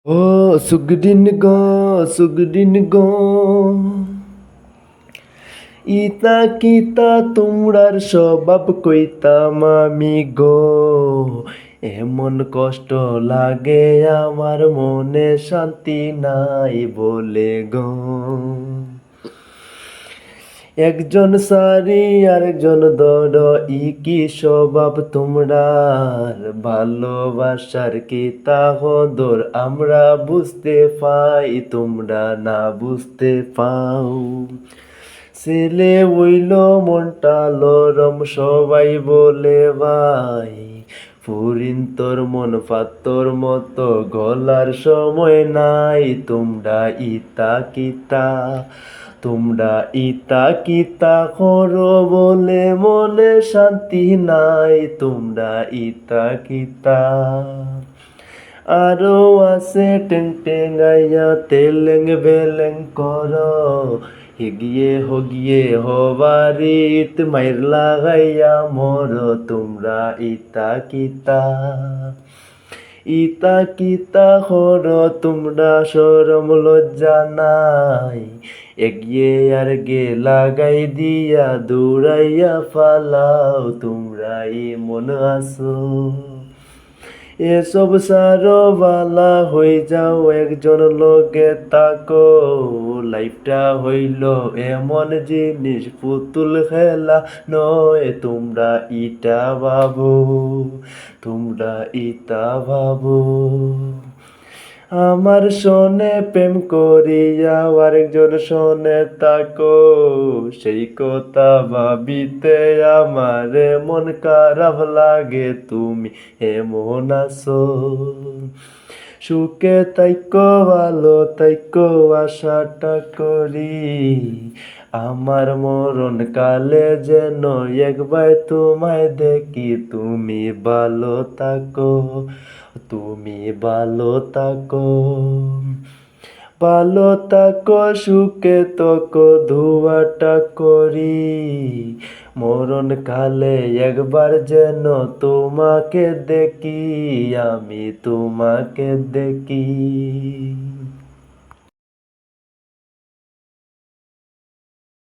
ও সুগদিন গো ইতা কিতা তোমরার স্বভাব কইতাম আমি গো। এমন কষ্ট লাগে আমার মনে শান্তি নাই বলে গো। একজন সারি আরেকজন দর ই কি স্বভাব তোমরার, ভালোবাসার কি তাহদর আমরা বুঝতে পাই তোমরা না বুঝতে পাও। ছেলে হইল মনটা লরম সবাই বলে ভাই, ফুরিন তোর মন পাত্তর মতো গলার সময় নাই। তোমরা ইতা কিতা করো বলে মনে শান্তি নাই। তোমরা ইতা কিতা আরো আছে টেং টেঙ্গাইয়া তেলেং বেলেং কর, হগিয়ে হবারিত মাইর লাগাইয়া মর। তোমরা ইতা কিতা হর তোমরা শরম লজ্জা নাই। এগিয়ে আর গে লাগাই দিয়া দৌড়াইয়া ফালাও। তোমরা মন আসো এসব সারো বালা হয়ে যাও একজন লগে তাকো। লাইফটা হইল এমন জিনিস পুতুল খেলা নয়। তোমরা ইটা ভাবো আমার সনে প্রেম করিয়া আরেকজন সনে তাকো। সেই কথা ভাবিতে আমার মন খারাপ লাগে। তুমি এমন আছো সুখে তাইকো ভালো তাইকো আশাটা করি। আমার মরণ কালে যেন একবার তোমায় দেখি। তুমি ভালো থাকো সুখে তকো ধোয়াটা করি। মরণ কালে একবার যেন তোমাকে দেখি, আমি তোমাকে দেখি।